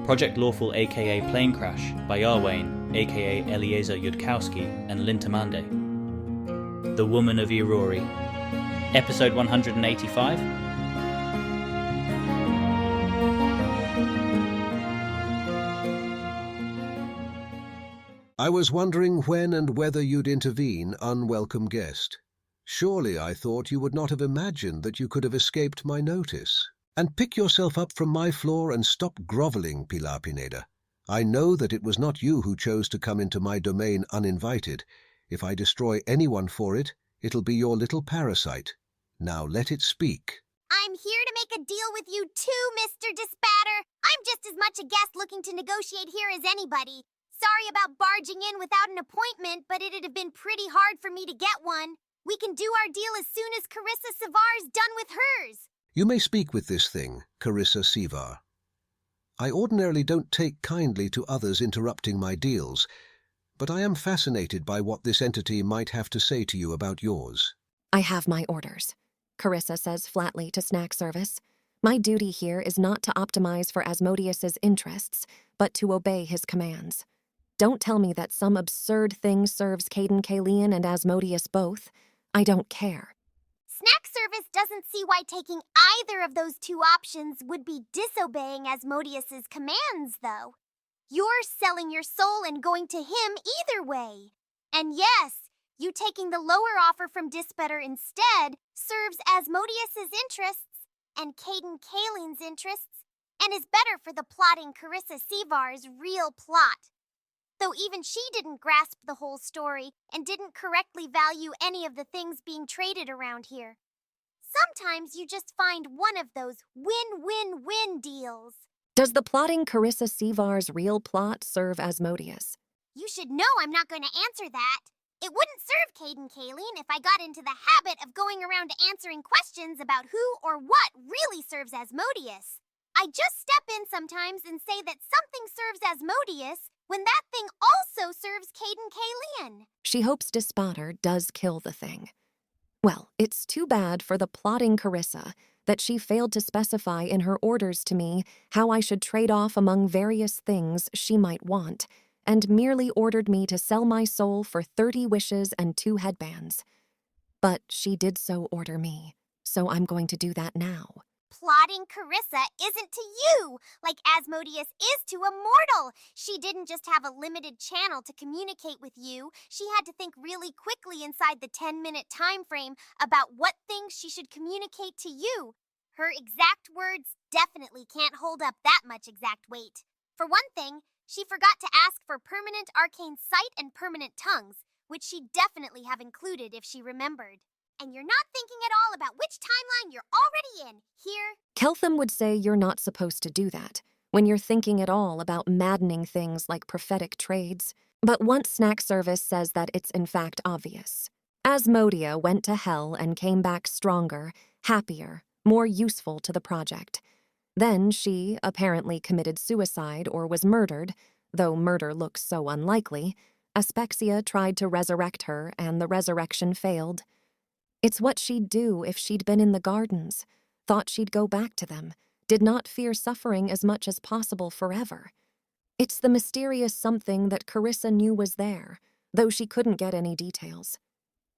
Project Lawful aka Planecrash by Arwayne aka Eliezer Yudkowsky and Lintamande. The Woman of Irori. Episode 185. I was wondering when and whether you'd intervene, unwelcome guest. Surely I thought you would not have imagined that you could have escaped my notice. And pick yourself up from my floor and stop groveling, Pilar Pineda. I know that it was not you who chose to come into my domain uninvited. If I destroy anyone for it, it'll be your little parasite. Now let it speak. I'm here to make a deal with you too, Mr. Dispatter. I'm just as much a guest looking to negotiate here as anybody. Sorry about barging in without an appointment, but it'd have been pretty hard for me to get one. We can do our deal as soon as Carissa Savar's done with hers. You may speak with this thing, Carissa Sivar. I ordinarily don't take kindly to others interrupting my deals, but I am fascinated by what this entity might have to say to you about yours. I have my orders, Carissa says flatly to snack service. My duty here is not to optimize for Asmodeus's interests, but to obey his commands. Don't tell me that some absurd thing serves Caden Kalian and Asmodeus both. I don't care. Snack service doesn't see why taking either of those two options would be disobeying Asmodeus's commands, though. You're selling your soul and going to him either way. And yes, you taking the lower offer from Dispetter instead serves Asmodeus's interests and Caden Kalian's interests and is better for the plotting Carissa Sivar's real plot. Though even she didn't grasp the whole story and didn't correctly value any of the things being traded around here. Sometimes you just find one of those win-win-win deals. Does the plotting Carissa Sivar's real plot serve Asmodeus? You should know I'm not going to answer that. It wouldn't serve Caden Kalian if I got into the habit of going around answering questions about who or what really serves Asmodeus. I just step in sometimes and say that something serves Asmodeus when that thing also serves Caden Kalian. She hopes Dispatter does kill the thing. Well, it's too bad for the plotting Carissa that she failed to specify in her orders to me how I should trade off among various things she might want, and merely ordered me to sell my soul for 30 wishes and 2 headbands. But she did so order me, so I'm going to do that now. Plotting Carissa isn't to you, like Asmodeus is to a mortal. She didn't just have a limited channel to communicate with you. She had to think really quickly inside the 10-minute time frame about what things she should communicate to you. Her exact words definitely can't hold up that much exact weight. For one thing, she forgot to ask for permanent arcane sight and permanent tongues, which she'd definitely have included if she remembered. And you're not thinking at all about which timeline you're already in, here. Keltham would say you're not supposed to do that, when you're thinking at all about maddening things like prophetic trades. But once snack service says that it's in fact obvious. Asmodea went to hell and came back stronger, happier, more useful to the project. Then she apparently committed suicide or was murdered, though murder looks so unlikely. Aspexia tried to resurrect her and the resurrection failed. It's what she'd do if she'd been in the gardens, thought she'd go back to them, did not fear suffering as much as possible forever. It's the mysterious something that Carissa knew was there, though she couldn't get any details.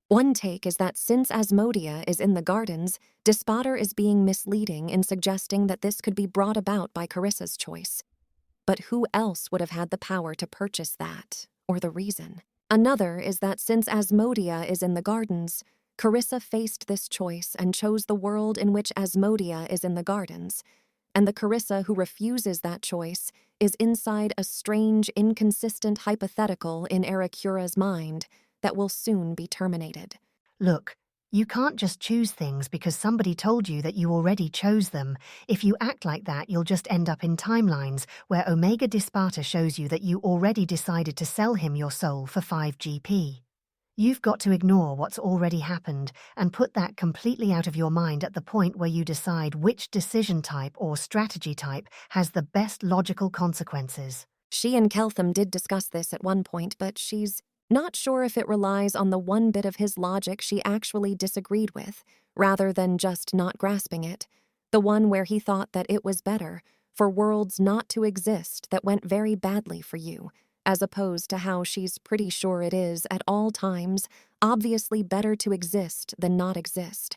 One take is that since Asmodea is in the gardens, Dispatter is being misleading in suggesting that this could be brought about by Carissa's choice. But who else would have had the power to purchase that, or the reason? Another is that since Asmodea is in the gardens, Carissa faced this choice and chose the world in which Asmodea is in the gardens, and the Carissa who refuses that choice is inside a strange, inconsistent hypothetical in Ericura's mind that will soon be terminated. Look, you can't just choose things because somebody told you that you already chose them. If you act like that, you'll just end up in timelines where Omega Disparta shows you that you already decided to sell him your soul for 5 GP. You've got to ignore what's already happened and put that completely out of your mind at the point where you decide which decision type or strategy type has the best logical consequences. She and Keltham did discuss this at one point, but she's not sure if it relies on the one bit of his logic she actually disagreed with, rather than just not grasping it, the one where he thought that it was better for worlds not to exist that went very badly for you, as opposed to how she's pretty sure it is, at all times, obviously better to exist than not exist.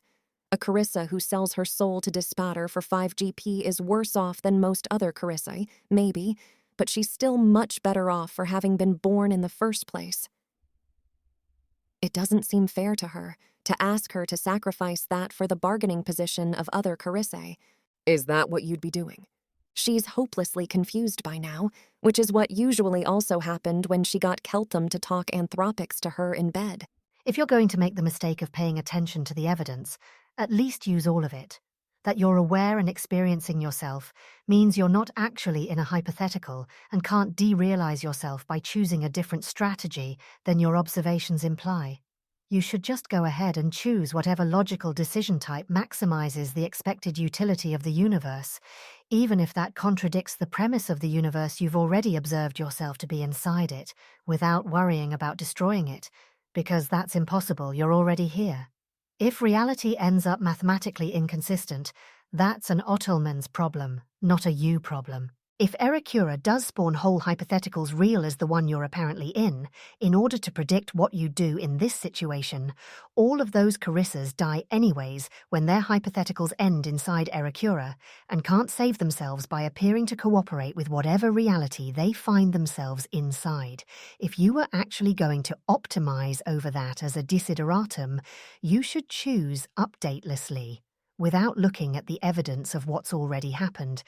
A Carissa who sells her soul to Dispatter for 5 GP is worse off than most other Carissa, maybe, but she's still much better off for having been born in the first place. It doesn't seem fair to her to ask her to sacrifice that for the bargaining position of other Carissa. Is that what you'd be doing? She's hopelessly confused by now, which is what usually also happened when she got Keltham to talk anthropics to her in bed. If you're going to make the mistake of paying attention to the evidence, at least use all of it. That you're aware and experiencing yourself means you're not actually in a hypothetical and can't derealize yourself by choosing a different strategy than your observations imply. You should just go ahead and choose whatever logical decision type maximizes the expected utility of the universe, even if that contradicts the premise of the universe you've already observed yourself to be inside it, without worrying about destroying it, because that's impossible, you're already here. If reality ends up mathematically inconsistent, that's an Ottoman's problem, not a you problem. If Ericura does spawn whole hypotheticals real as the one you're apparently in order to predict what you do in this situation, all of those Carissas die anyways when their hypotheticals end inside Ericura and can't save themselves by appearing to cooperate with whatever reality they find themselves inside. If you were actually going to optimize over that as a desideratum, you should choose updatelessly, without looking at the evidence of what's already happened.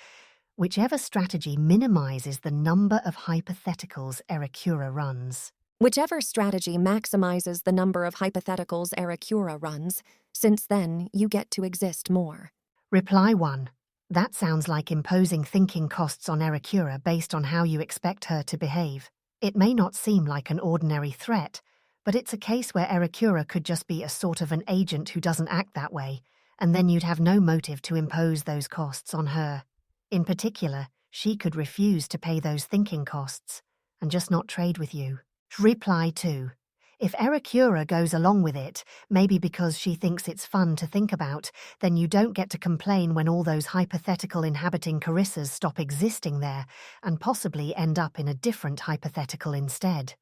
Whichever strategy minimizes the number of hypotheticals Ericura runs. Whichever strategy maximizes the number of hypotheticals Ericura runs, since then you get to exist more. Reply 1. That sounds like imposing thinking costs on Ericura based on how you expect her to behave. It may not seem like an ordinary threat, but it's a case where Ericura could just be a sort of an agent who doesn't act that way, and then you'd have no motive to impose those costs on her. In particular, she could refuse to pay those thinking costs and just not trade with you. Reply 2. If Ericura goes along with it, maybe because she thinks it's fun to think about, then you don't get to complain when all those hypothetical inhabiting Carissas stop existing there and possibly end up in a different hypothetical instead.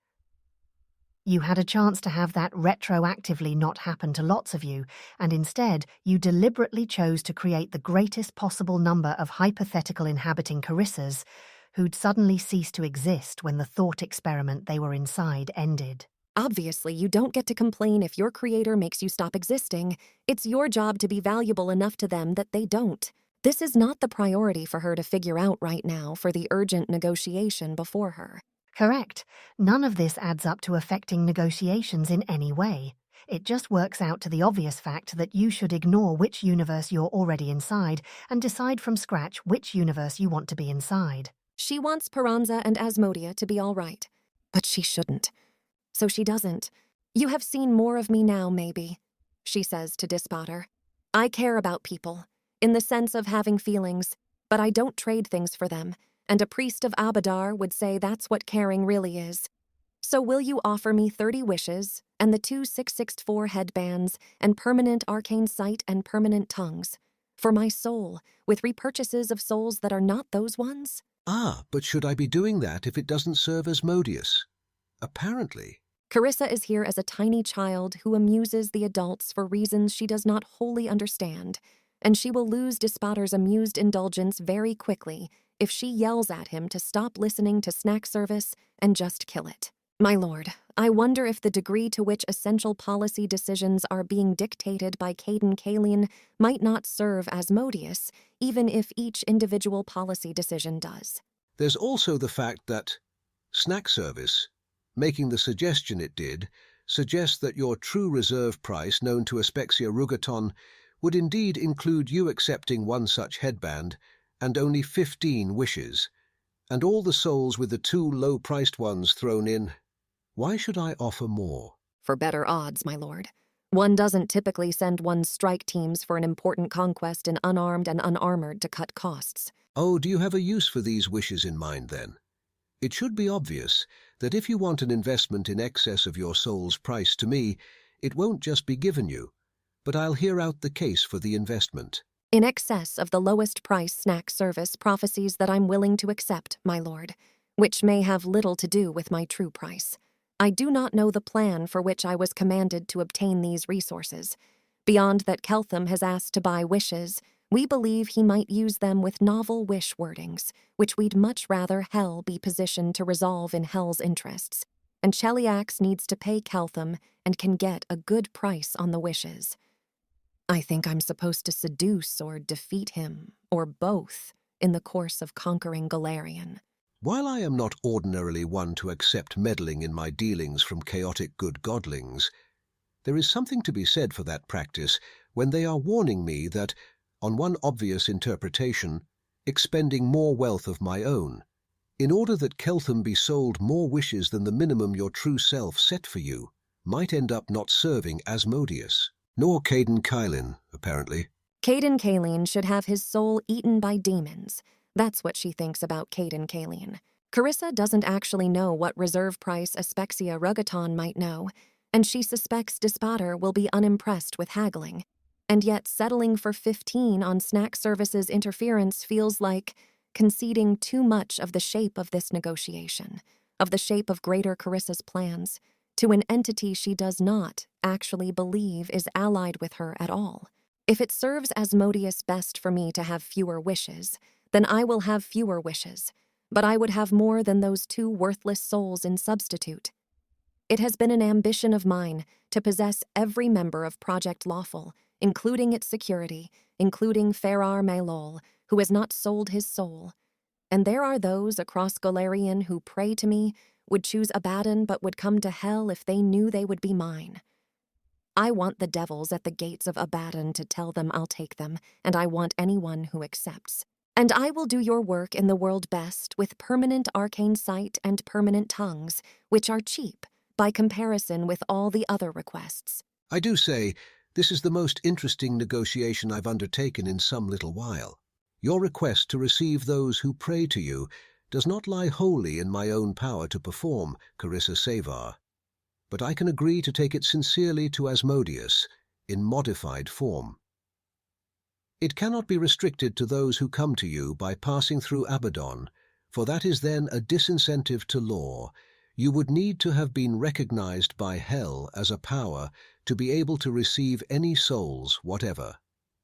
You had a chance to have that retroactively not happen to lots of you, and instead you deliberately chose to create the greatest possible number of hypothetical inhabiting Carissas who'd suddenly cease to exist when the thought experiment they were inside ended. Obviously, you don't get to complain if your creator makes you stop existing. It's your job to be valuable enough to them that they don't. This is not the priority for her to figure out right now for the urgent negotiation before her. Correct. None of this adds up to affecting negotiations in any way. It just works out to the obvious fact that you should ignore which universe you're already inside and decide from scratch which universe you want to be inside. She wants Peranza and Asmodia to be all right, but she shouldn't. So she doesn't. You have seen more of me now, maybe, she says to Dispatter. I care about people, in the sense of having feelings, but I don't trade things for them. And a priest of Abadar would say that's what caring really is. So will you offer me 30 wishes, and the 2 664 headbands, and permanent arcane sight and permanent tongues, for my soul, with repurchases of souls that are not those ones? Ah, but should I be doing that if it doesn't serve Asmodeus? Apparently. Carissa is here as a tiny child who amuses the adults for reasons she does not wholly understand, and she will lose Dispatter's amused indulgence very quickly if she yells at him to stop listening to snack service and just kill it. My lord, I wonder if the degree to which essential policy decisions are being dictated by Caden Kalian might not serve Asmodeus, even if each individual policy decision does. There's also the fact that snack service, making the suggestion it did, suggests that your true reserve price known to Aspexia Rugaton would indeed include you accepting one such headband and only 15 wishes, and all the souls with the 2 low-priced ones thrown in. Why should I offer more? For better odds, my lord. One doesn't typically send one's strike teams for an important conquest in unarmed and unarmored to cut costs. Oh, do you have a use for these wishes in mind, then? It should be obvious that if you want an investment in excess of your soul's price to me, it won't just be given you, but I'll hear out the case for the investment. In excess of the lowest price snack service prophecies that I'm willing to accept, my lord, which may have little to do with my true price. I do not know the plan for which I was commanded to obtain these resources. Beyond that Keltham has asked to buy wishes, we believe he might use them with novel wish wordings, which we'd much rather Hell be positioned to resolve in Hell's interests. And Cheliax needs to pay Keltham and can get a good price on the wishes. I think I'm supposed to seduce or defeat him, or both, in the course of conquering Golarion. While I am not ordinarily one to accept meddling in my dealings from chaotic good godlings, there is something to be said for that practice when they are warning me that, on one obvious interpretation, expending more wealth of my own, in order that Keltham be sold more wishes than the minimum your true self set for you, might end up not serving Asmodeus. Nor Caden Kylin, apparently. Caden Kaline should have his soul eaten by demons. That's what she thinks about Caden Kaline. Carissa doesn't actually know what reserve price Aspexia Rugaton might know, and she suspects Dispater will be unimpressed with haggling. And yet settling for 15 on snack services interference feels like conceding too much of the shape of this negotiation, of the shape of Greater Carissa's plans, to an entity she does not actually believe is allied with her at all. If it serves Asmodeus best for me to have fewer wishes, then I will have fewer wishes, but I would have more than those 2 worthless souls in substitute. It has been an ambition of mine to possess every member of Project Lawful, including its security, including Ferrar Maelol, who has not sold his soul. And there are those across Golarion who pray to me, would choose Abaddon but would come to hell if they knew they would be mine. I want the devils at the gates of Abaddon to tell them I'll take them, and I want anyone who accepts. And I will do your work in the world best with permanent arcane sight and permanent tongues, which are cheap by comparison with all the other requests. I do say, this is the most interesting negotiation I've undertaken in some little while. Your request to receive those who pray to you does not lie wholly in my own power to perform, Carissa Savar, but I can agree to take it sincerely to Asmodeus, in modified form. It cannot be restricted to those who come to you by passing through Abaddon, for that is then a disincentive to law. You would need to have been recognized by Hell as a power to be able to receive any souls whatever,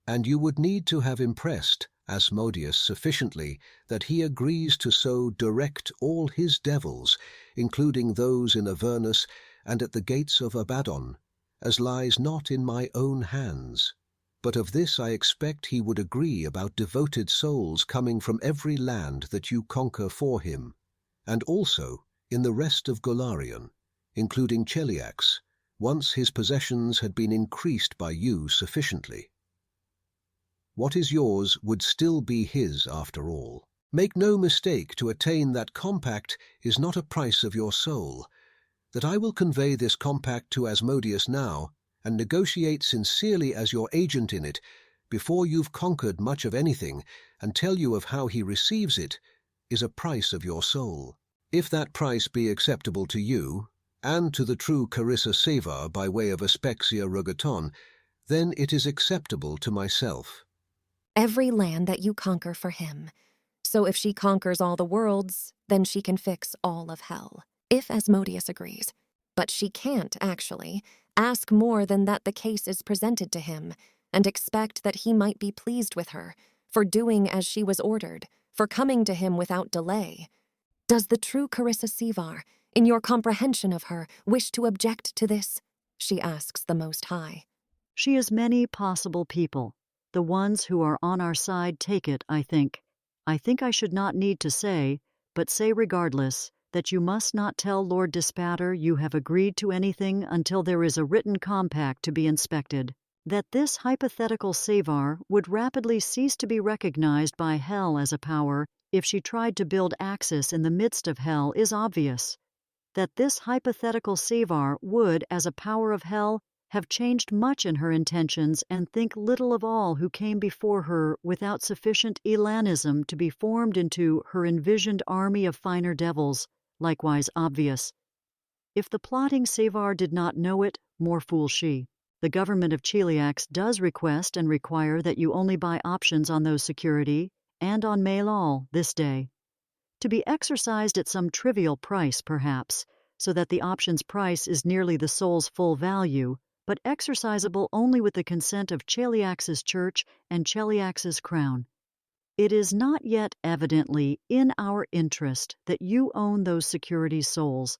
and you would need to have impressed Asmodeus sufficiently that he agrees to so direct all his devils, including those in Avernus and at the gates of Abaddon, as lies not in my own hands. But of this I expect he would agree about devoted souls coming from every land that you conquer for him, and also in the rest of Golarion, including Cheliax, once his possessions had been increased by you sufficiently. What is yours would still be his after all. Make no mistake, to attain that compact is not a price of your soul. That I will convey this compact to Asmodeus now, and negotiate sincerely as your agent in it, before you've conquered much of anything, and tell you of how he receives it, is a price of your soul. If that price be acceptable to you, and to the true Carissa Savar by way of Aspexia Rugaton, then it is acceptable to myself. Every land that you conquer for him. So if she conquers all the worlds, then she can fix all of hell, if Asmodeus agrees. But she can't, actually, ask more than that the case is presented to him, and expect that he might be pleased with her, for doing as she was ordered, for coming to him without delay. Does the true Carissa Savar, in your comprehension of her, wish to object to this? She asks the Most High. She is many possible people. The ones who are on our side take it, I think. I think I should not need to say, but say regardless, that you must not tell Lord Dispater you have agreed to anything until there is a written compact to be inspected. That this hypothetical Savar would rapidly cease to be recognized by Hell as a power if she tried to build Axis in the midst of Hell is obvious. That this hypothetical Savar would, as a power of Hell, have changed much in her intentions and think little of all who came before her without sufficient elanism to be formed into her envisioned army of finer devils, likewise obvious. If the plotting Savar did not know it, more fool she. The government of Cheliax does request and require that you only buy options on those security and on Mail-All this day, to be exercised at some trivial price, perhaps, so that the option's price is nearly the soul's full value, but exercisable only with the consent of Cheliax's church and Cheliax's crown. It is not yet evidently in our interest that you own those securities' souls.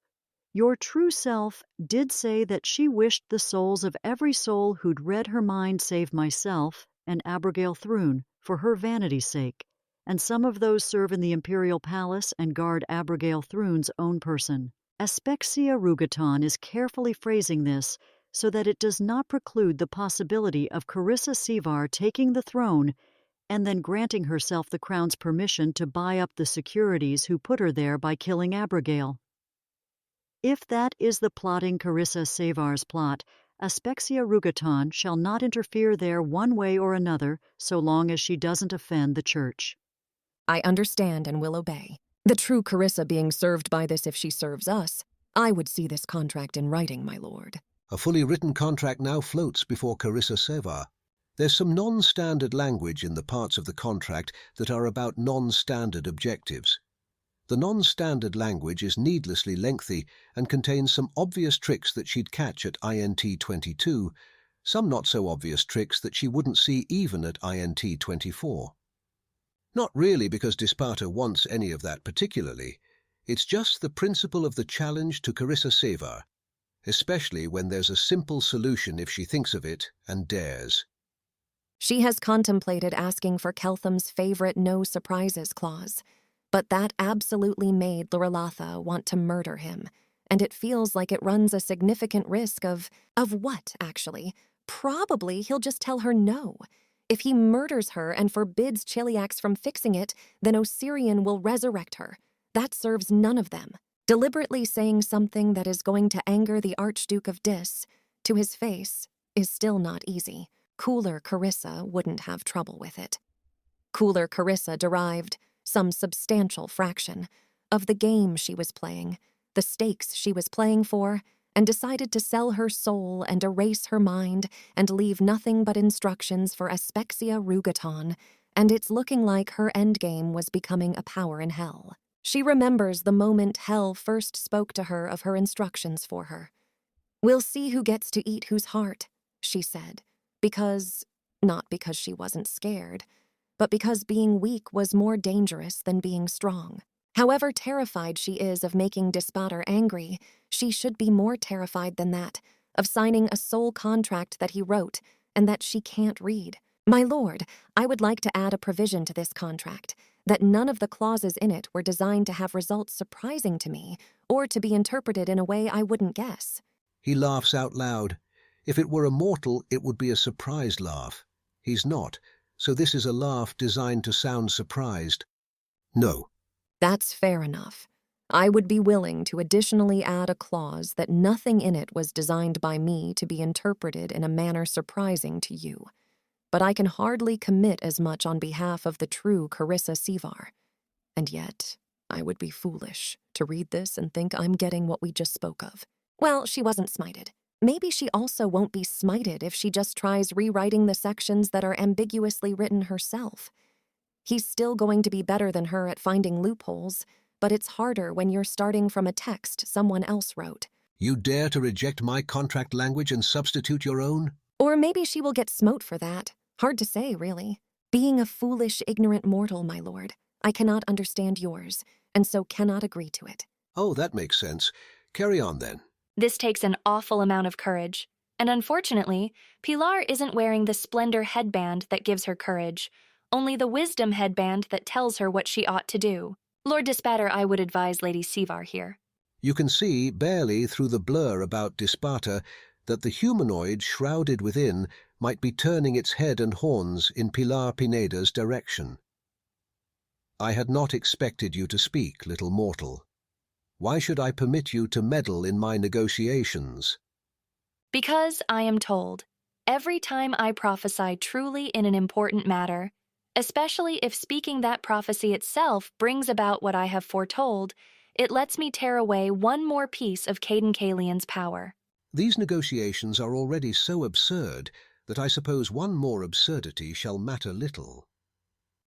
Your true self did say that she wished the souls of every soul who'd read her mind save myself and Abigail Thrune for her vanity's sake, and some of those serve in the imperial palace and guard Abigail Thrune's own person. Aspexia Rugaton is carefully phrasing this so that it does not preclude the possibility of Carissa Sevar taking the throne and then granting herself the crown's permission to buy up the securities who put her there by killing Abigail. If that is the plotting Carissa Sevar's plot, Aspexia Rugaton shall not interfere there one way or another so long as she doesn't offend the church. I understand and will obey. The true Carissa being served by this if she serves us, I would see this contract in writing, my lord. A fully written contract now floats before Carissa Sevar. There's some non-standard language in the parts of the contract that are about non-standard objectives. The non-standard language is needlessly lengthy and contains some obvious tricks that she'd catch at INT 22, some not so obvious tricks that she wouldn't see even at INT 24. Not really because Dispata wants any of that particularly. It's just the principle of the challenge to Carissa Sevar, especially when there's a simple solution if she thinks of it and dares. She has contemplated asking for Keltham's favorite no surprises clause, but that absolutely made Lorelatha want to murder him, and it feels like it runs a significant risk of what, actually? Probably he'll just tell her no. If he murders her and forbids Cheliax from fixing it, then Osirian will resurrect her. That serves none of them. Deliberately saying something that is going to anger the Archduke of Dis to his face is still not easy. Cooler Carissa wouldn't have trouble with it. Cooler Carissa derived some substantial fraction of the game she was playing, the stakes she was playing for, and decided to sell her soul and erase her mind and leave nothing but instructions for Aspexia Rugaton, and it's looking like her endgame was becoming a power in hell. She remembers the moment hell first spoke to her of her instructions for her. "We'll see who gets to eat whose heart," she said, not because she wasn't scared, but because being weak was more dangerous than being strong. However terrified she is of making Dispater angry, she should be more terrified than that, of signing a soul contract that he wrote and that she can't read. My lord, I would like to add a provision to this contract, that none of the clauses in it were designed to have results surprising to me, or to be interpreted in a way I wouldn't guess. He laughs out loud. If it were a mortal, it would be a surprised laugh. He's not, so this is a laugh designed to sound surprised. No. That's fair enough. I would be willing to additionally add a clause that nothing in it was designed by me to be interpreted in a manner surprising to you. But I can hardly commit as much on behalf of the true Carissa Sevar. And yet, I would be foolish to read this and think I'm getting what we just spoke of. Well, she wasn't smited. Maybe she also won't be smited if she just tries rewriting the sections that are ambiguously written herself. He's still going to be better than her at finding loopholes, but it's harder when you're starting from a text someone else wrote. You dare to reject my contract language and substitute your own? Or maybe she will get smote for that. Hard to say, really. Being a foolish, ignorant mortal, my lord, I cannot understand yours, and so cannot agree to it. Oh, that makes sense. Carry on, then. This takes an awful amount of courage, and unfortunately, Pilar isn't wearing the splendor headband that gives her courage, only the wisdom headband that tells her what she ought to do. Lord Dispater, I would advise Lady Sevar here. You can see, barely through the blur about Dispater, that the humanoid shrouded within might be turning its head and horns in Pilar Pineda's direction. I had not expected you to speak, little mortal. Why should I permit you to meddle in my negotiations? Because I am told, every time I prophesy truly in an important matter, especially if speaking that prophecy itself brings about what I have foretold, it lets me tear away one more piece of Caden Kalian's power. These negotiations are already so absurd that I suppose one more absurdity shall matter little.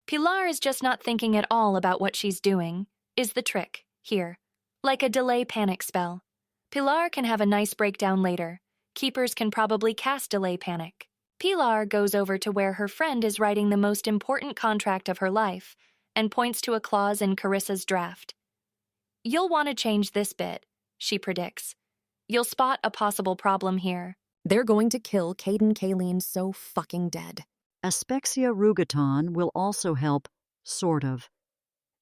Pilar is just not thinking at all about what she's doing, is the trick, here. Like a delay panic spell. Pilar can have a nice breakdown later. Keepers can probably cast delay panic. Pilar goes over to where her friend is writing the most important contract of her life and points to a clause in Carissa's draft. You'll want to change this bit, she predicts. You'll spot a possible problem here. They're going to kill Caden Kayleen so fucking dead. Aspexia rugaton will also help, sort of.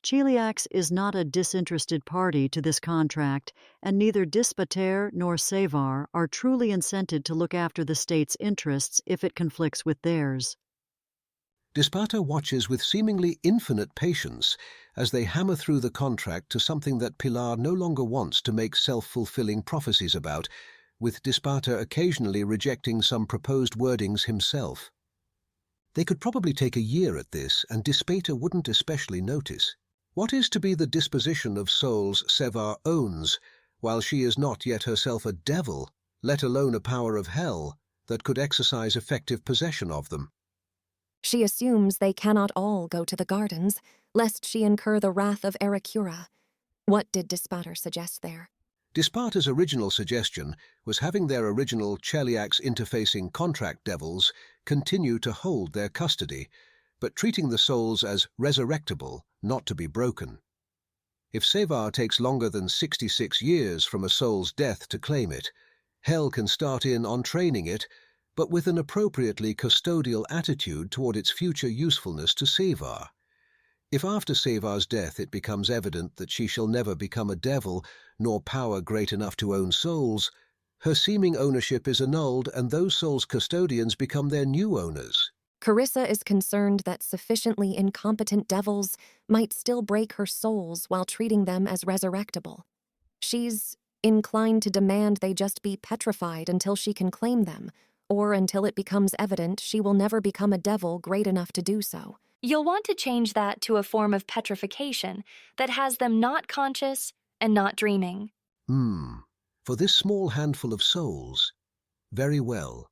Cheliax is not a disinterested party to this contract, and neither Dispater nor Savar are truly incented to look after the state's interests if it conflicts with theirs. Dispata watches with seemingly infinite patience as they hammer through the contract to something that Pilar no longer wants to make self-fulfilling prophecies about, with Dispata occasionally rejecting some proposed wordings himself. They could probably take a year at this, and Dispata wouldn't especially notice. What is to be the disposition of souls Savar owns, while she is not yet herself a devil, let alone a power of hell, that could exercise effective possession of them? She assumes they cannot all go to the gardens, lest she incur the wrath of Ericura. What did Dispater suggest there? Dispata's original suggestion was having their original Cheliax interfacing contract devils continue to hold their custody, but treating the souls as resurrectable, not to be broken. If Savar takes longer than 66 years from a soul's death to claim it, Hell can start in on training it, but with an appropriately custodial attitude toward its future usefulness to Savar. If after Savar's death it becomes evident that she shall never become a devil, nor power great enough to own souls, her seeming ownership is annulled and those souls' custodians become their new owners. Carissa is concerned that sufficiently incompetent devils might still break her souls while treating them as resurrectable. She's inclined to demand they just be petrified until she can claim them, or until it becomes evident she will never become a devil great enough to do so. You'll want to change that to a form of petrification that has them not conscious and not dreaming. For this small handful of souls, very well.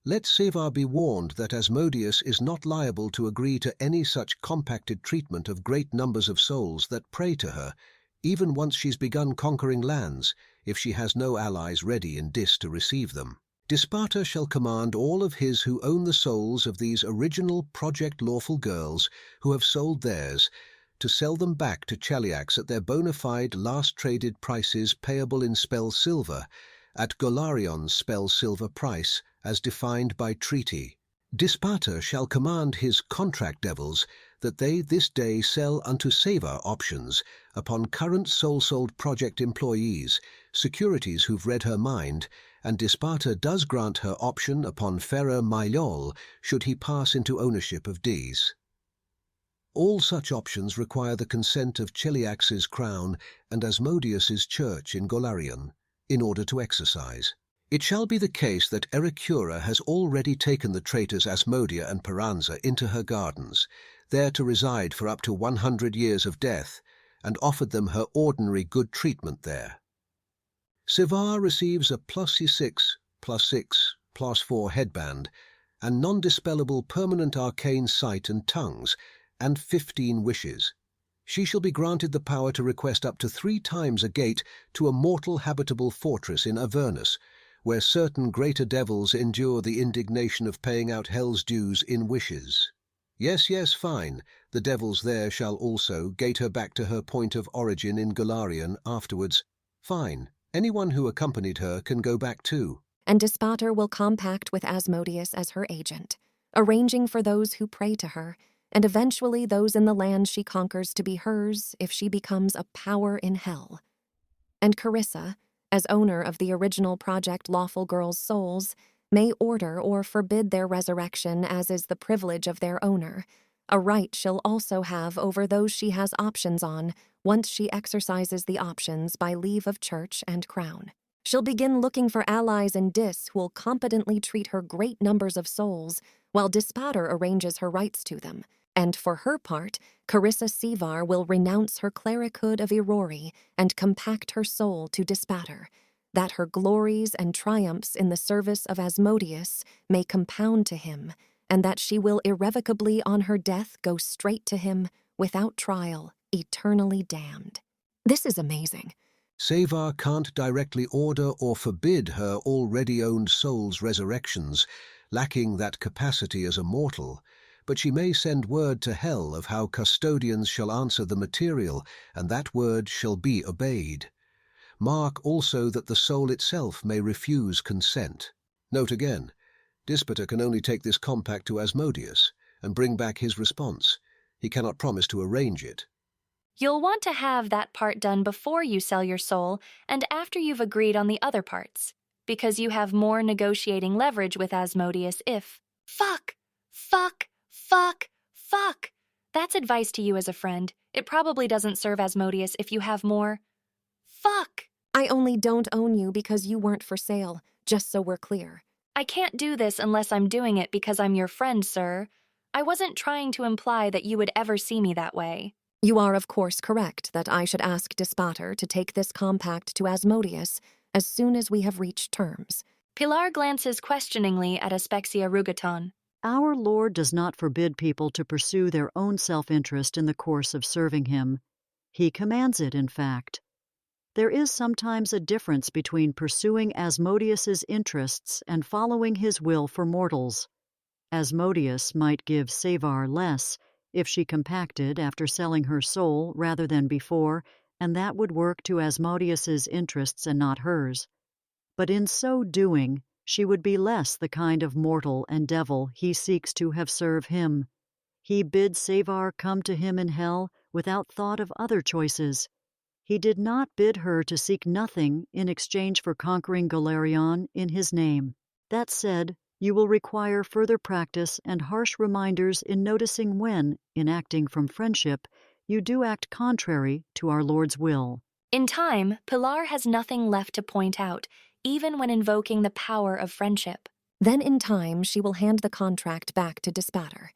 Let Savar be warned that Asmodeus is not liable to agree to any such compacted treatment of great numbers of souls that pray to her, even once she's begun conquering lands, if she has no allies ready in Dis to receive them. Dispata shall command all of his who own the souls of these original Project Lawful girls who have sold theirs, to sell them back to Cheliax at their bona fide last traded prices payable in spell silver, at Golarion's spell silver price, as defined by treaty. Dispata shall command his contract devils that they this day sell unto Savar options upon current soul-sold project employees, securities who've read her mind, and Dispata does grant her option upon Ferrer Maillol should he pass into ownership of Dis. All such options require the consent of Cheliax's crown and Asmodeus's church in Golarion in order to exercise. It shall be the case that Ericura has already taken the traitors Asmodea and Peranza into her gardens, there to reside for up to 100 years of death, and offered them her ordinary good treatment there. Savar receives a +6, +6, +4 headband, and non-dispellable permanent arcane sight and tongues, and 15 wishes. She shall be granted the power to request up to 3 times a gate to a mortal habitable fortress in Avernus, where certain greater devils endure the indignation of paying out hell's dues in wishes. Yes, fine. The devils there shall also gate her back to her point of origin in Golarion afterwards. Fine. Anyone who accompanied her can go back too. And Dispater will compact with Asmodeus as her agent, arranging for those who pray to her, and eventually those in the land she conquers to be hers if she becomes a power in hell. And Carissa, as owner of the original Project Lawful Girls' souls, may order or forbid their resurrection as is the privilege of their owner, a right she'll also have over those she has options on once she exercises the options by leave of church and crown. She'll begin looking for allies in Dis who will competently treat her great numbers of souls, while Dispater arranges her rights to them. And for her part, Carissa Savar will renounce her clerichood of Irori and compact her soul to Dispater, that her glories and triumphs in the service of Asmodeus may compound to him, and that she will irrevocably on her death go straight to him, without trial, eternally damned. This is amazing. Savar can't directly order or forbid her already owned soul's resurrections, lacking that capacity as a mortal, but she may send word to hell of how custodians shall answer the material, and that word shall be obeyed. Mark also that the soul itself may refuse consent. Note again, Dispater can only take this compact to Asmodeus and bring back his response. He cannot promise to arrange it. You'll want to have that part done before you sell your soul and after you've agreed on the other parts, because you have more negotiating leverage with Asmodeus if fuck. That's advice to you as a friend. It probably doesn't serve Asmodeus if you have more fuck. I only don't own you because you weren't for sale, just so we're clear. I can't do this unless I'm doing it because I'm your friend, sir. I wasn't trying to imply that you would ever see me that way. You are of course correct that I should ask Dispater to take this compact to Asmodeus as soon as we have reached terms. Pilar glances questioningly at Aspexia Rugaton. Our Lord does not forbid people to pursue their own self-interest in the course of serving him. He commands it, in fact. There is sometimes a difference between pursuing Asmodeus's interests and following his will for mortals. Asmodeus might give Savar less if she compacted after selling her soul rather than before, and that would work to Asmodeus's interests and not hers. But in so doing, she would be less the kind of mortal and devil he seeks to have serve him. He bids Savar come to him in hell without thought of other choices. He did not bid her to seek nothing in exchange for conquering Golarion in his name. That said, you will require further practice and harsh reminders in noticing when, in acting from friendship, you do act contrary to our Lord's will. In time, Pilar has nothing left to point out, even when invoking the power of friendship. Then in time she will hand the contract back to Dispater.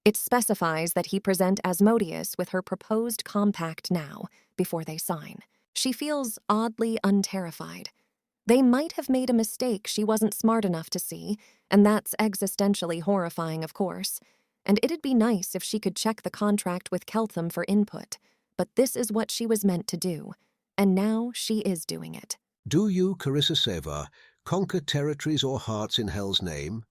It specifies that he present Asmodeus with her proposed compact now, before they sign. She feels oddly unterrified. They might have made a mistake she wasn't smart enough to see, and that's existentially horrifying, of course. And it'd be nice if she could check the contract with Keltham for input. But this is what she was meant to do, and now she is doing it. Do you, Carissa Savar, conquer territories or hearts in Hell's name?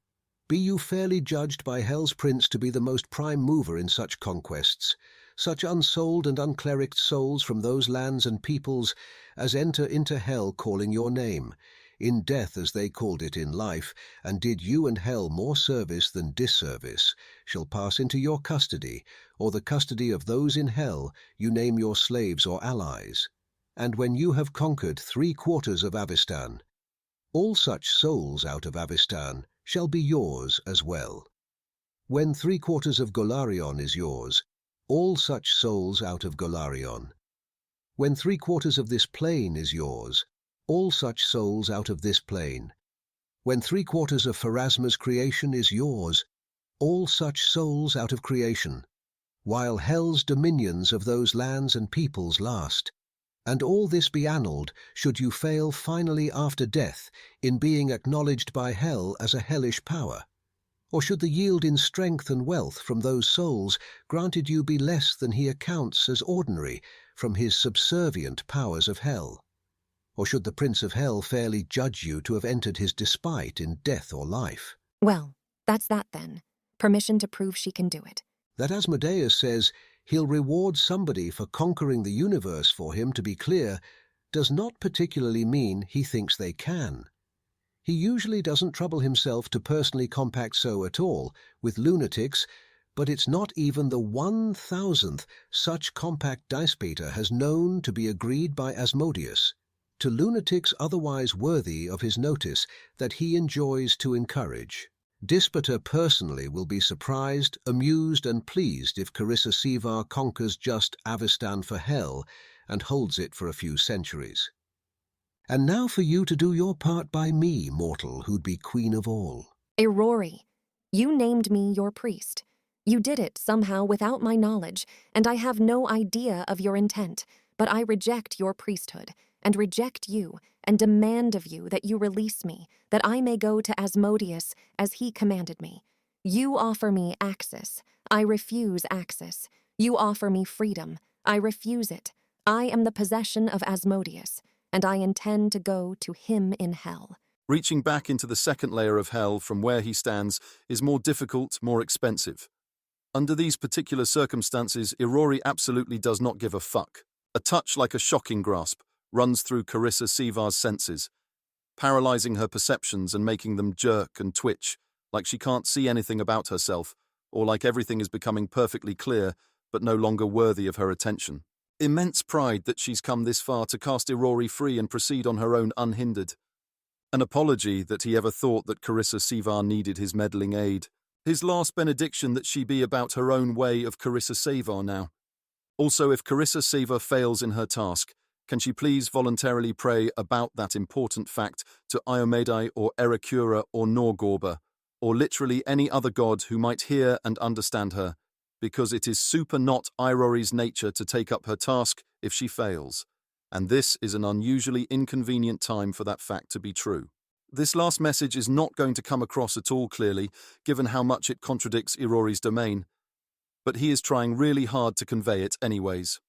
Be you fairly judged by Hell's Prince to be the most prime mover in such conquests, such unsouled and unclericked souls from those lands and peoples as enter into Hell calling your name, in death as they called it in life, and did you and Hell more service than disservice, shall pass into your custody, or the custody of those in Hell you name your slaves or allies. And when you have conquered 3/4 of Avistan, all such souls out of Avistan shall be yours as well. When 3/4 of Golarion is yours, all such souls out of Golarion. When 3/4 of this plane is yours, all such souls out of this plane. When 3/4 of Pharasma's creation is yours, all such souls out of creation, while Hell's dominions of those lands and peoples last. And all this be annulled, should you fail finally after death in being acknowledged by Hell as a hellish power? Or should the yield in strength and wealth from those souls granted you be less than he accounts as ordinary from his subservient powers of Hell? Or should the Prince of Hell fairly judge you to have entered his despite in death or life? Well, that's that then. Permission to prove she can do it. That Asmodeus says he'll reward somebody for conquering the universe for him, to be clear, does not particularly mean he thinks they can. He usually doesn't trouble himself to personally compact so at all with lunatics, but it's not even the 1,000th such compact Dispater has known to be agreed by Asmodeus, to lunatics otherwise worthy of his notice that he enjoys to encourage. Dispater personally will be surprised, amused, and pleased if Carissa Savar conquers just Avistan for Hell and holds it for a few centuries. And now for you to do your part by me, mortal, who'd be queen of all. Irori, you named me your priest. You did it somehow without my knowledge, and I have no idea of your intent, but I reject your priesthood, and reject you, and demand of you that you release me, that I may go to Asmodeus as he commanded me. You offer me access. I refuse access. You offer me freedom. I refuse it. I am the possession of Asmodeus, and I intend to go to him in hell. Reaching back into the second layer of hell from where he stands is more difficult, more expensive. Under these particular circumstances, Irori absolutely does not give a fuck. A touch like a shocking grasp runs through Carissa Sevar's senses, paralyzing her perceptions and making them jerk and twitch, like she can't see anything about herself, or like everything is becoming perfectly clear, but no longer worthy of her attention. Immense pride that she's come this far to cast Irori free and proceed on her own unhindered. An apology that he ever thought that Carissa Sevar needed his meddling aid. His last benediction that she be about her own way of Carissa Sevar now. Also, if Carissa Sevar fails in her task, can she please voluntarily pray about that important fact to Iomedai or Erakura or Norgorba, or literally any other god who might hear and understand her, because it is super not Irori's nature to take up her task if she fails, and this is an unusually inconvenient time for that fact to be true. This last message is not going to come across at all clearly, given how much it contradicts Irori's domain, but he is trying really hard to convey it anyways.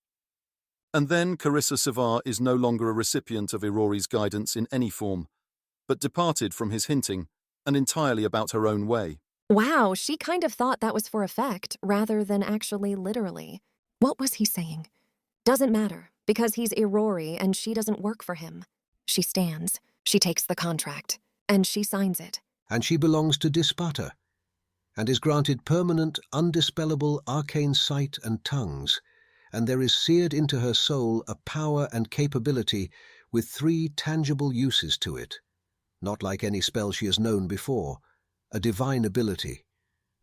And then Carissa Sevar is no longer a recipient of Irori's guidance in any form, but departed from his hinting, and entirely about her own way. Wow, she kind of thought that was for effect, rather than actually literally. What was he saying? Doesn't matter, because he's Irori and she doesn't work for him. She stands, she takes the contract, and she signs it. And she belongs to Dispata, and is granted permanent, undispellable arcane sight and tongues, and there is seared into her soul a power and capability with 3 tangible uses to it, not like any spell she has known before, a divine ability,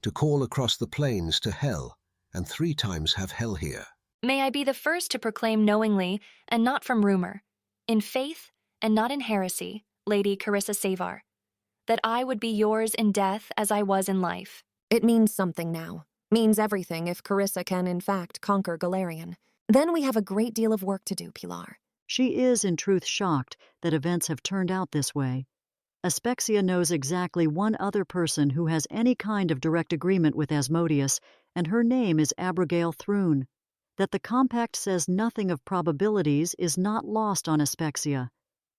to call across the plains to hell, and 3 times have hell here. May I be the first to proclaim knowingly, and not from rumor, in faith and not in heresy, Lady Carissa Sevar, that I would be yours in death as I was in life. It means something now. Means everything if Carissa can in fact conquer Galarian. Then we have a great deal of work to do, Pilar. She is in truth shocked that events have turned out this way. Aspexia knows exactly one other person who has any kind of direct agreement with Asmodeus, and her name is Abigail Thrune. That the compact says nothing of probabilities is not lost on Aspexia.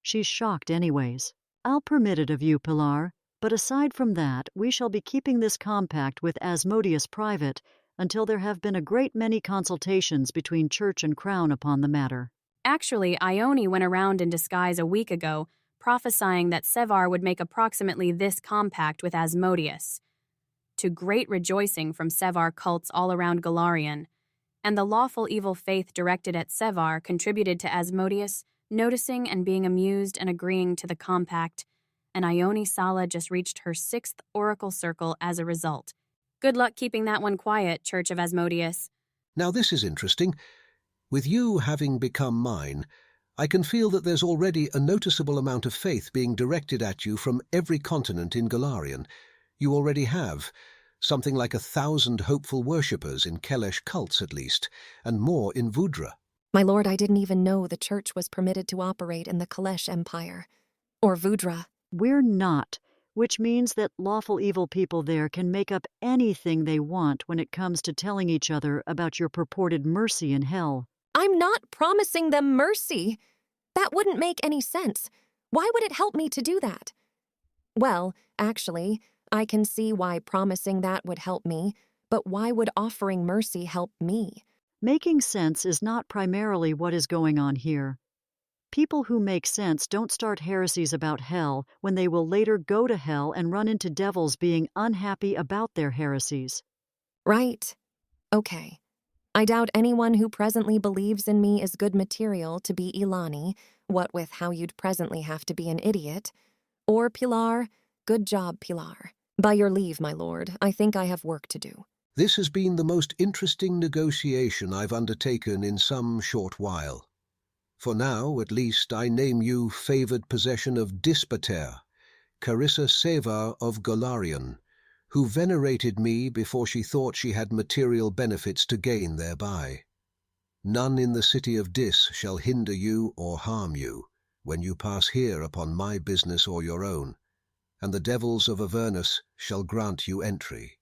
She's shocked anyways. I'll permit it of you, Pilar, but aside from that, we shall be keeping this compact with Asmodeus private until there have been a great many consultations between Church and Crown upon the matter. Actually, Ione went around in disguise a week ago, prophesying that Sevar would make approximately this compact with Asmodeus, to great rejoicing from Sevar cults all around Galarian, and the lawful evil faith directed at Sevar contributed to Asmodeus noticing and being amused and agreeing to the compact, and Ione Sala just reached her 6th oracle circle as a result. Good luck keeping that one quiet, Church of Asmodeus. Now this is interesting. With you having become mine, I can feel that there's already a noticeable amount of faith being directed at you from every continent in Galarian. You already have something like 1,000 hopeful worshippers in Kelesh cults at least, and more in Vudra. My lord, I didn't even know the church was permitted to operate in the Kalesh Empire. Or Vudra. We're not, which means that lawful evil people there can make up anything they want when it comes to telling each other about your purported mercy in hell. I'm not promising them mercy. That wouldn't make any sense. Why would it help me to do that? Well, actually, I can see why promising that would help me, but why would offering mercy help me? Making sense is not primarily what is going on here. People who make sense don't start heresies about hell when they will later go to hell and run into devils being unhappy about their heresies. Right. Okay. I doubt anyone who presently believes in me is good material to be Ilani, what with how you'd presently have to be an idiot. Or Pilar, good job, Pilar. By your leave, my lord, I think I have work to do. This has been the most interesting negotiation I've undertaken in some short while. For now, at least, I name you favoured possession of Dispater, Carissa Sevar of Galarian, who venerated me before she thought she had material benefits to gain thereby. None in the city of Dis shall hinder you or harm you, when you pass here upon my business or your own, and the devils of Avernus shall grant you entry.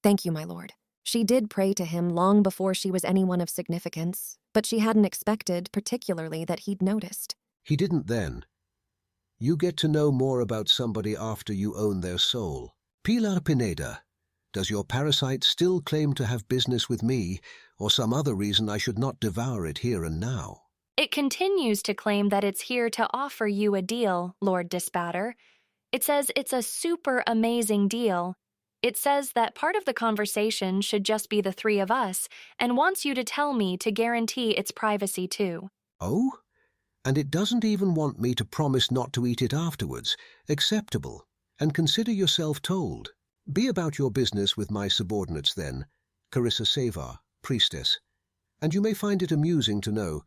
Thank you, my lord. She did pray to him long before she was anyone of significance, but she hadn't expected, particularly, that he'd noticed. He didn't then. You get to know more about somebody after you own their soul. Pilar Pineda, does your parasite still claim to have business with me, or some other reason I should not devour it here and now? It continues to claim that it's here to offer you a deal, Lord Dispatter. It says it's a super amazing deal. It says that part of the conversation should just be the three of us, and wants you to tell me to guarantee its privacy too. Oh? And it doesn't even want me to promise not to eat it afterwards. Acceptable. And consider yourself told. Be about your business with my subordinates then, Carissa Savar, priestess. And you may find it amusing to know.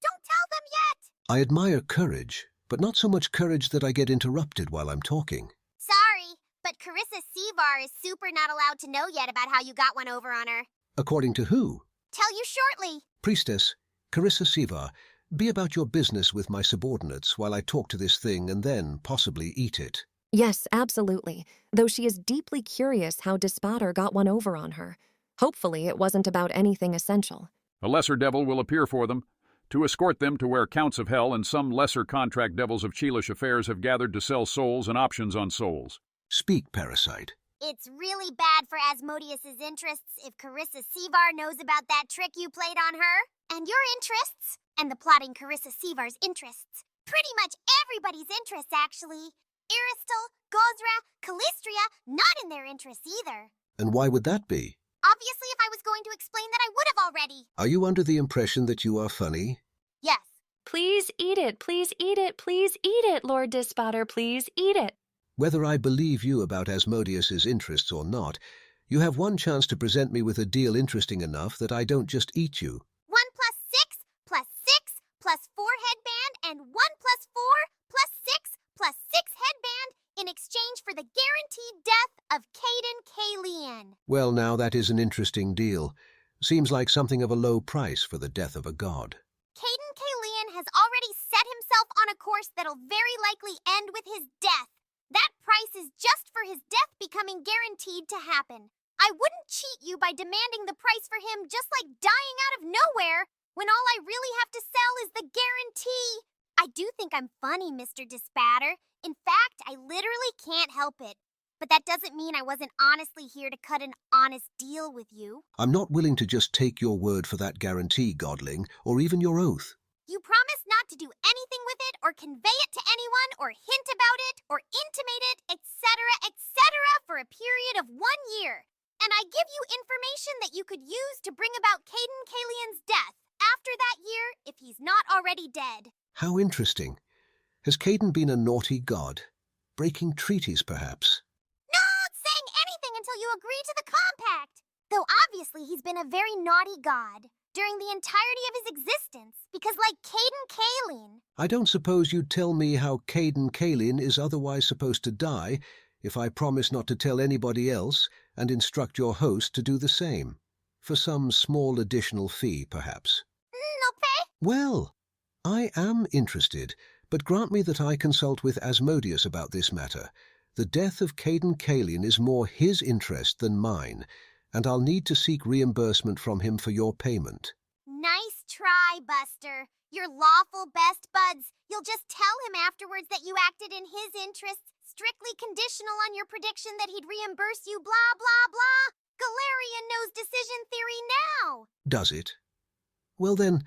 Don't tell them yet! I admire courage, but not so much courage that I get interrupted while I'm talking. Sorry, but Carissa Sevar is super not allowed to know yet about how you got one over on her. According to who? Tell you shortly. Priestess, Carissa Sevar, be about your business with my subordinates while I talk to this thing and then possibly eat it. Yes, absolutely, though she is deeply curious how Dispatter got one over on her. Hopefully it wasn't about anything essential. A lesser devil will appear for them, to escort them to where counts of hell and some lesser contract devils of Cheelish affairs have gathered to sell souls and options on souls. Speak, parasite. It's really bad for Asmodeus's interests if Carissa Sevar knows about that trick you played on her. And your interests, and the plotting Carissa Sevar's interests. Pretty much everybody's interests, actually. Aristal, Gozra, Callistria, not in their interests either. And why would that be? Obviously, if I was going to explain that, I would have already. Are you under the impression that you are funny? Yes. Please eat it, please eat it, please eat it, Lord Dispatter, please eat it. Whether I believe you about Asmodeus's interests or not, you have one chance to present me with a deal interesting enough that I don't just eat you. 1 plus 6 plus 6 plus 4 headband and 1 plus 4 plus 6 plus 6 headband in exchange for the guaranteed death of Caden Kalian. Well, now that is an interesting deal. Seems like something of a low price for the death of a god. Caden Kalian has already set himself on a course that'll very likely end with his death. That price is just for his death becoming guaranteed to happen. I wouldn't cheat you by demanding the price for him just like dying out of nowhere, when all I really have to sell is the guarantee. I do think I'm funny, Mr. Dispatter. In fact, I literally can't help it. But that doesn't mean I wasn't honestly here to cut an honest deal with you. I'm not willing to just take your word for that guarantee, godling, or even your oath. You promise not to do anything with it, or convey it to anyone, or hint about it, or intimate it, etc., for a period of 1 year. And I give you information that you could use to bring about Caden Kalian's death after that year, if he's not already dead. How interesting. Has Caden been a naughty god? Breaking treaties, perhaps? Not saying anything until you agree to the compact. Though obviously he's been a very naughty god during the entirety of his existence, because like Caden Kalian. I don't suppose you'd tell me how Caden Kalian is otherwise supposed to die if I promise not to tell anybody else and instruct your host to do the same, for some small additional fee, perhaps. No pay? Well, I am interested, but grant me that I consult with Asmodeus about this matter. The death of Caden Kalian is more his interest than mine, and I'll need to seek reimbursement from him for your payment. Nice try, Buster. You're lawful best buds. You'll just tell him afterwards that you acted in his interests, strictly conditional on your prediction that he'd reimburse you, blah, blah, blah. Galarian knows decision theory now. Does it? Well then,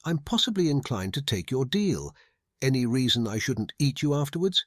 I'm possibly inclined to take your deal. Any reason I shouldn't eat you afterwards?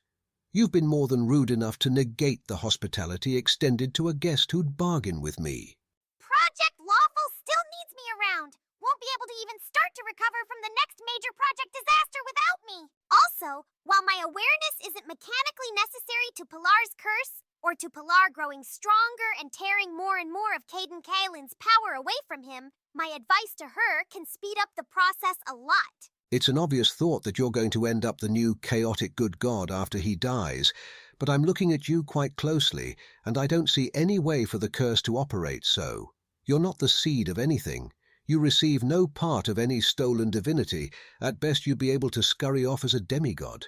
You've been more than rude enough to negate the hospitality extended to a guest who'd bargain with me. Project Lawful still needs me around. Won't be able to even start to recover from the next major project disaster without me. Also, while my awareness isn't mechanically necessary to Pilar's curse, or to Pilar growing stronger and tearing more and more of Caden Kaelin's power away from him, my advice to her can speed up the process a lot. It's an obvious thought that you're going to end up the new chaotic good god after he dies, but I'm looking at you quite closely, and I don't see any way for the curse to operate so. You're not the seed of anything. You receive no part of any stolen divinity. At best, you'd be able to scurry off as a demigod.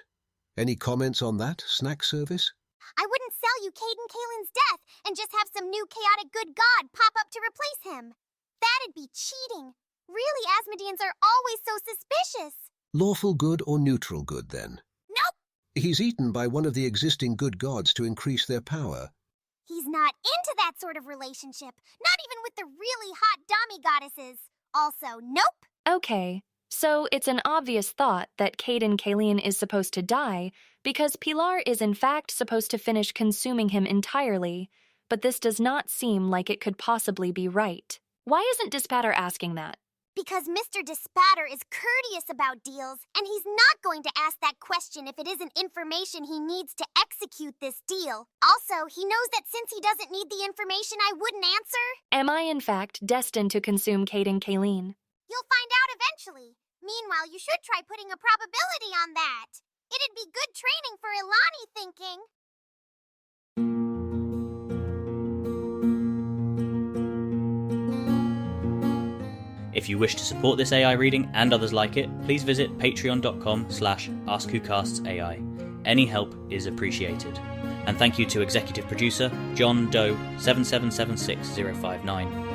Any comments on that, snack service? I wouldn't sell you Caden Kalen's death and just have some new chaotic good god pop up to replace him. That'd be cheating. Really, Asmodeans are always so suspicious. Lawful good or neutral good, then? Nope. He's eaten by one of the existing good gods to increase their power. He's not into that sort of relationship, not even with the really hot Dami goddesses. Also, nope. Okay, so it's an obvious thought that Caden Kalen is supposed to die because Pilar is in fact supposed to finish consuming him entirely, but this does not seem like it could possibly be right. Why isn't Dispatter asking that? Because Mr. Dispatter is courteous about deals, and he's not going to ask that question if it isn't information he needs to execute this deal. Also, he knows that since he doesn't need the information, I wouldn't answer. Am I in fact destined to consume Caden Kalen? You'll find out eventually. Meanwhile, you should try putting a probability on that. It'd be good training for Ilani thinking. If you wish to support this AI reading and others like it, please visit patreon.com/AskWhoCastsAI. Any help is appreciated. And thank you to executive producer John Doe 7776059.